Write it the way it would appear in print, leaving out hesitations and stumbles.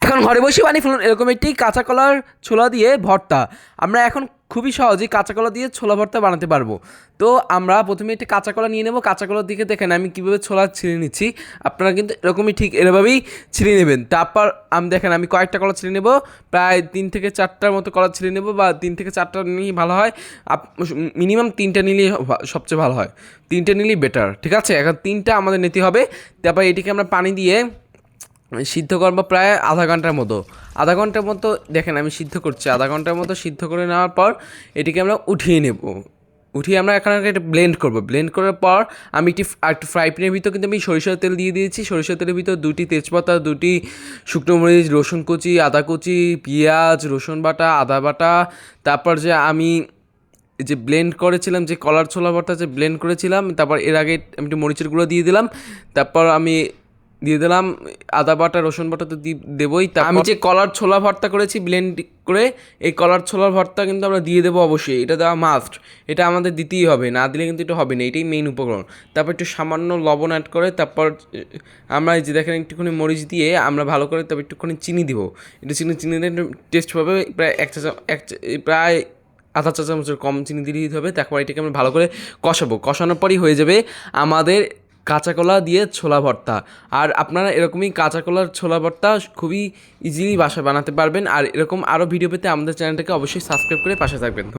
এখন ঘরে বসে বানিয়ে ফেলুন এরকম একটি কাঁচা কলার ছোলা দিয়ে ভর্তা। আমরা এখন খুবই সহজেই কাঁচা কলা দিয়ে ছোলা ভর্তা বানাতে পারবো। তো আমরা প্রথমে একটি কাঁচা কলা নিয়ে নেব। কাঁচা কলার দিকে দেখেন আমি কীভাবে ছোলা ছিঁড়ে নিচ্ছি, আপনারা কিন্তু এরকমই ঠিক এভাবেই ছিঁড়ে নেবেন। তারপর দেখেন আমি কয়েকটা কলা ছিঁড়ে নেব, প্রায় 3 থেকে 4টার মতো কলা ছিঁড়ে নেব, বা 3 থেকে 4টা নিলেই ভালো হয়। মিনিমাম 3টা নিলেই সবচেয়ে ভালো হয়, 3টে নিলেই বেটার। ঠিক আছে, এখন 3টা আমাদের নিতে হবে। তারপর এটিকে আমরা পানি দিয়ে সিদ্ধ করবো প্রায় আধা ঘন্টার মতো দেখেন আমি সিদ্ধ করছি। আধা ঘন্টার মতো সিদ্ধ করে নেওয়ার পর এটিকে আমরা উঠিয়ে নেব। উঠিয়ে আমরা এখানে একটা ব্লেন্ড করবো। ব্লেন্ড করার পর আমি একটু ফ্রাই প্যানের ভিতর কিন্তু আমি সরিষার তেল দিয়ে দিয়েছি। সরিষার তেলের ভিতর 2টি তেজপাতা, 2টি শুকনো মরিচ, রসুন কুচি, আদা কুচি, পেঁয়াজ, রসুন বাটা, আদা বাটা, তারপর যে আমি যে ব্লেন্ড করেছিলাম, যে কলার ছোলা ভর্তা যে ব্লেন্ড করেছিলাম, তারপর এর আগে আমি একটু মরিচের গুঁড়ো দিয়ে দিলাম। তারপর আমি দিয়ে দিলাম আদা বাটা, রসুন বাটা তো দেবই। তা আমি যে কলার ছোলা ভর্তা করেছি ব্লেন্ড করে, এই কলার ছোলার ভর্তা কিন্তু আমরা দিয়ে দেবো অবশ্যই, এটা দেওয়া মাস্ট, এটা আমাদের দিতেই হবে, না দিলে কিন্তু এটা হবে না, এটাই মেইন উপকরণ। তারপর একটু সামান্য লবণ অ্যাড করে, তারপর আমরা এই যে দেখেন একটুখানি মরিচ দিয়ে আমরা ভালো করে, তারপর একটুখানি চিনি দিব। একটু চিনি দিলে একটু টেস্ট পাবে। প্রায় প্রায় আধা চা চামচের কম চিনি দিয়ে দিতে হবে। তারপর এটাকে আমরা ভালো করে কষানোর পরই হয়ে যাবে আমাদের কাঁচা কলা দিয়ে ছোলা ভর্তা। আর আপনারা এরকমই কাঁচা কলার ছোলা ভর্তা খুবই ইজিলি বাসায় বানাতে পারবেন। আর এরকম আরও ভিডিও পেতে আমাদের চ্যানেলটাকে অবশ্যই সাবস্ক্রাইব করে পাশে থাকবেন।